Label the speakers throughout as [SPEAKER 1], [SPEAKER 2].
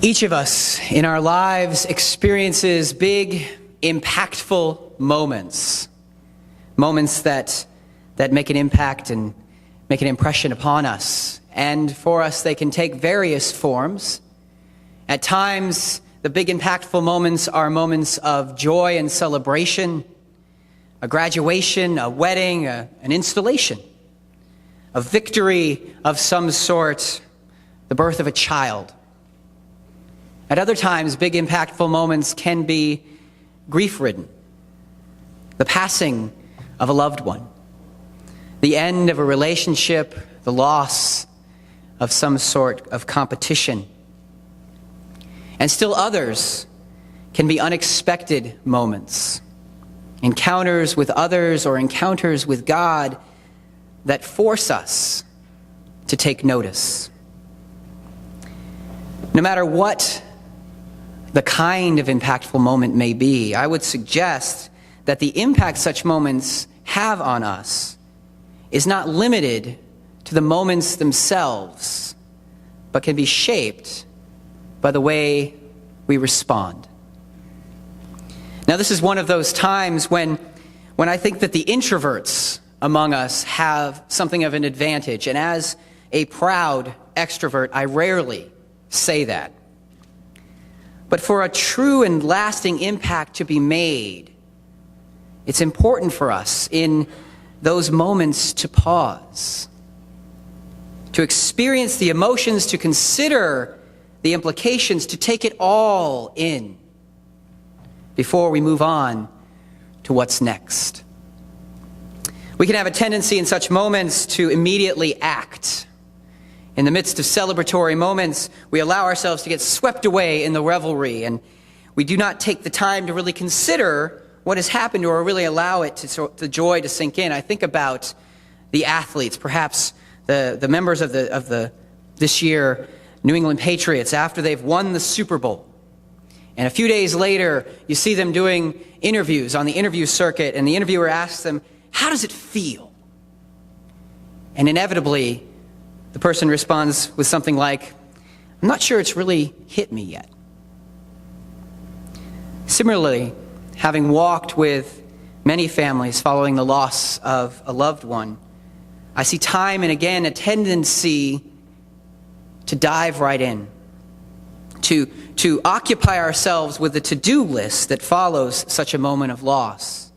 [SPEAKER 1] Each of us in our lives experiences big, impactful moments. Moments that make an impact and make an impression upon us. And for us, they can take various forms. At times, the big, impactful moments are moments of joy and celebration, a graduation, a wedding, an installation, a victory of some sort, the birth of a child. At other times, big, impactful moments can be grief-ridden, the passing of a loved one, the end of a relationship, the loss of some sort of competition. And still others can be unexpected moments, encounters with others or encounters with God that force us to take notice. No matter what the kind of impactful moment may be, I would suggest that the impact such moments have on us is not limited to the moments themselves, but can be shaped by the way we respond. Now, this is one of those times when I think that the introverts among us have something of an advantage, and as a proud extrovert, I rarely say that. But for a true and lasting impact to be made, it's important for us in those moments to pause, to experience the emotions, to consider the implications, to take it all in before we move on to what's next. We can have a tendency in such moments to immediately act. In the midst of celebratory moments, we allow ourselves to get swept away in the revelry, and we do not take the time to really consider what has happened or really allow it the joy to sink in. I think about the athletes, perhaps the members of this year New England Patriots, after they've won the Super Bowl. And a few days later, you see them doing interviews on the interview circuit, and the interviewer asks them, "How does it feel?" And inevitably, the person responds with something like, "I'm not sure it's really hit me yet." Similarly, having walked with many families following the loss of a loved one, I see time and again a tendency to dive right in, to occupy ourselves with the to-do list that follows such a moment of loss.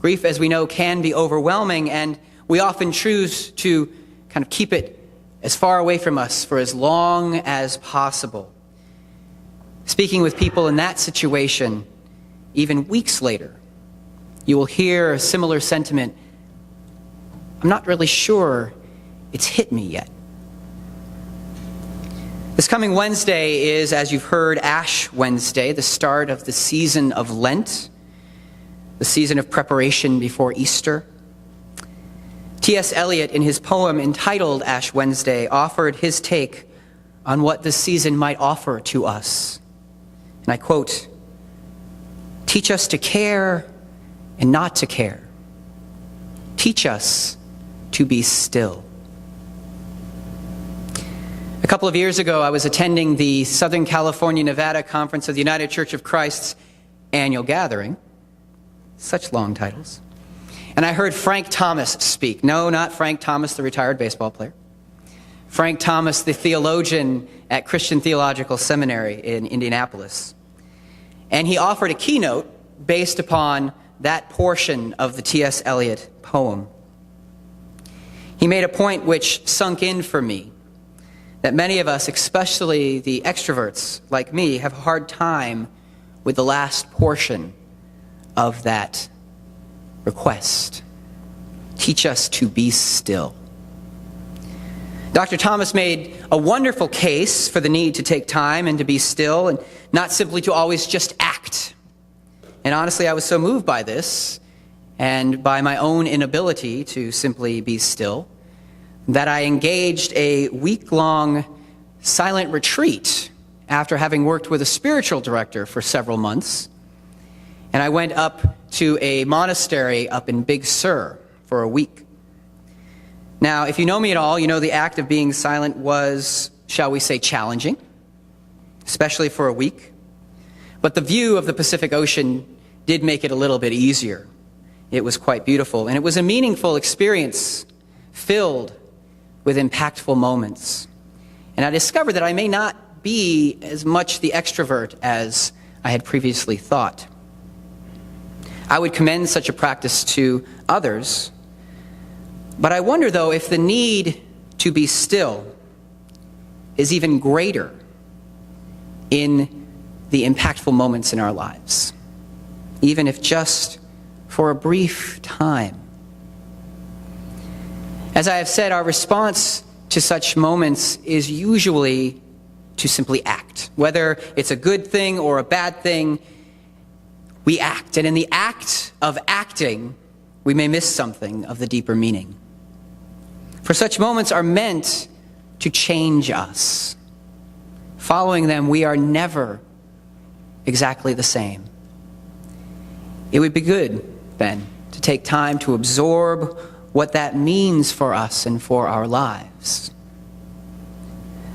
[SPEAKER 1] Grief, as we know, can be overwhelming, and we often choose to kind of keep it as far away from us for as long as possible. Speaking with people in that situation, even weeks later, you will hear a similar sentiment: "I'm not really sure it's hit me yet." This coming Wednesday is, as you've heard, Ash Wednesday, the start of the season of Lent, the season of preparation before Easter. T.S. Eliot, in his poem entitled Ash Wednesday, offered his take on what this season might offer to us. And I quote, "Teach us to care and not to care. Teach us to be still." A couple of years ago, I was attending the Southern California, Nevada Conference of the United Church of Christ's annual gathering. Such long titles. And I heard Frank Thomas speak. No, not Frank Thomas, the retired baseball player. Frank Thomas, the theologian at Christian Theological Seminary in Indianapolis. And he offered a keynote based upon that portion of the T.S. Eliot poem. He made a point which sunk in for me, that many of us, especially the extroverts like me, have a hard time with the last portion of that request. Teach us to be still. Dr. Thomas made a wonderful case for the need to take time and to be still, and not simply to always just act. And honestly, I was so moved by this and by my own inability to simply be still that I engaged a week-long silent retreat after having worked with a spiritual director for several months. And I went up to a monastery up in Big Sur for a week. Now, if you know me at all, you know the act of being silent was, shall we say, challenging. especially for a week. But the view of the Pacific Ocean did make it a little bit easier. It was quite beautiful, and it was a meaningful experience filled with impactful moments. And I discovered that I may not be as much the extrovert as I had previously thought. I would commend such a practice to others, but I wonder, though, if the need to be still is even greater in the impactful moments in our lives, even if just for a brief time. As I have said, our response to such moments is usually to simply act. Whether it's a good thing or a bad thing, we act. And in the act of acting, we may miss something of the deeper meaning. For such moments are meant to change us. Following them, we are never exactly the same. It would be good, then, to take time to absorb what that means for us and for our lives.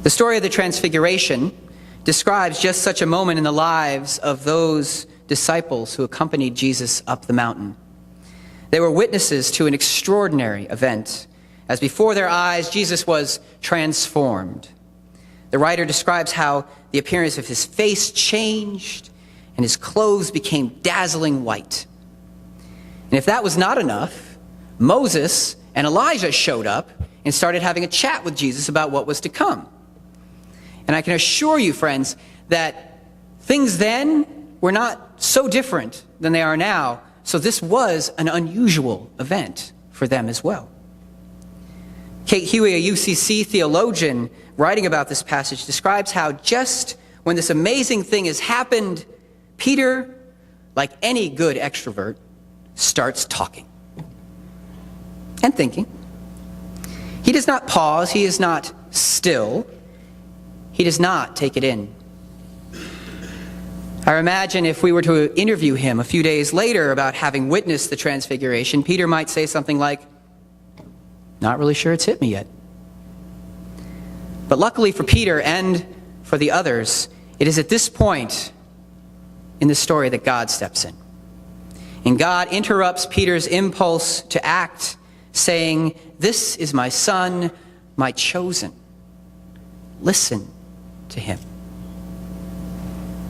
[SPEAKER 1] The story of the Transfiguration describes just such a moment in the lives of those disciples who accompanied Jesus up the mountain. They were witnesses to an extraordinary event, as before their eyes Jesus was transformed. The writer describes how the appearance of his face changed and his clothes became dazzling white. And if that was not enough, Moses and Elijah showed up and started having a chat with Jesus about what was to come. And I can assure you, friends, that things then were not so different than they are now, so this was an unusual event for them as well. Kate Huey, a UCC theologian, writing about this passage, describes how just when this amazing thing has happened, Peter, like any good extrovert, starts talking and thinking. He does not pause. He is not still. He does not take it in. I imagine if we were to interview him a few days later about having witnessed the Transfiguration, Peter might say something like, "Not really sure it's hit me yet." But luckily for Peter and for the others, it is at this point in the story that God steps in. And God interrupts Peter's impulse to act, saying, "This is my son, my chosen. Listen to him."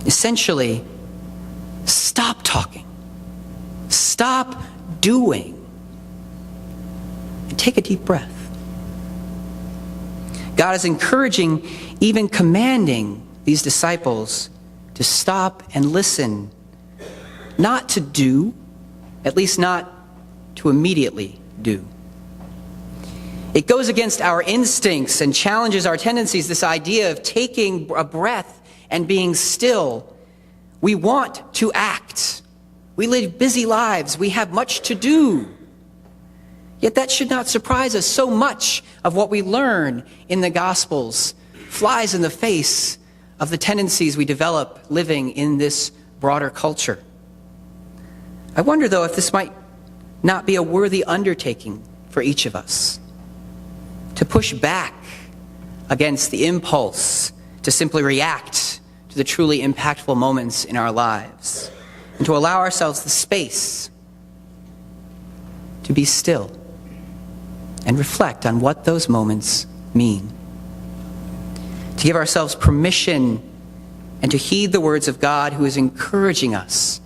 [SPEAKER 1] Essentially, stop talking. Stop doing. And take a deep breath. God is encouraging, even commanding these disciples to stop and listen, not to do, at least not to immediately do. It goes against our instincts and challenges our tendencies, this idea of taking a breath and being still. We want to act. We live busy lives. We have much to do. Yet that should not surprise us. So much of what we learn in the Gospels flies in the face of the tendencies we develop living in this broader culture. I wonder, though, if this might not be a worthy undertaking for each of us, to push back against the impulse to simply react to the truly impactful moments in our lives, and to allow ourselves the space to be still and reflect on what those moments mean. To give ourselves permission and to heed the words of God, who is encouraging us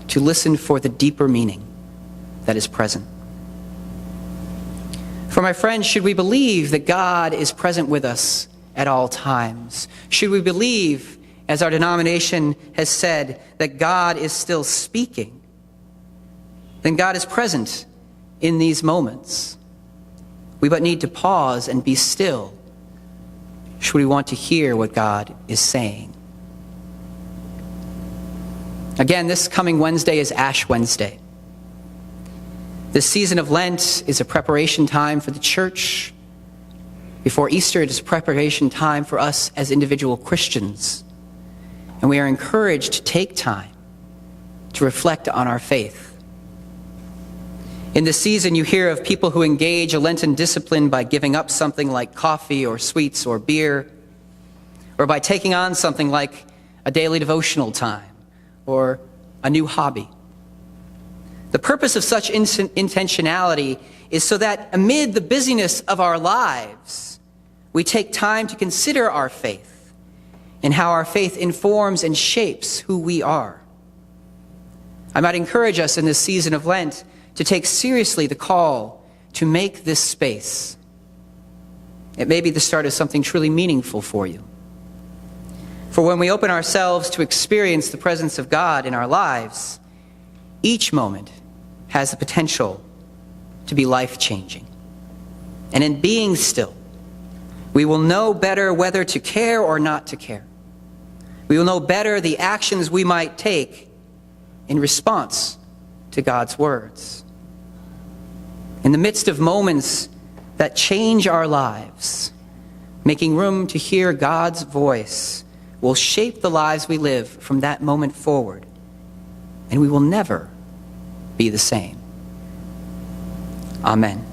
[SPEAKER 1] to listen for the deeper meaning that is present. For my friends, should we believe that God is present with us at all times? Should we believe, as our denomination has said, that God is still speaking? Then God is present in these moments. We but need to pause and be still should we want to hear what God is saying. Again, this coming Wednesday is Ash Wednesday. This season of Lent is a preparation time for the church. Before Easter, it is a preparation time for us as individual Christians. And we are encouraged to take time to reflect on our faith. In this season, you hear of people who engage a Lenten discipline by giving up something like coffee or sweets or beer, or by taking on something like a daily devotional time or a new hobby. The purpose of such intentionality is so that amid the busyness of our lives, we take time to consider our faith and how our faith informs and shapes who we are. I might encourage us in this season of Lent to take seriously the call to make this space. It may be the start of something truly meaningful for you. For when we open ourselves to experience the presence of God in our lives, each moment has the potential to be life-changing. And in being still, we will know better whether to care or not to care. We will know better the actions we might take in response to God's words. In the midst of moments that change our lives, making room to hear God's voice will shape the lives we live from that moment forward, and we will never be the same. Amen.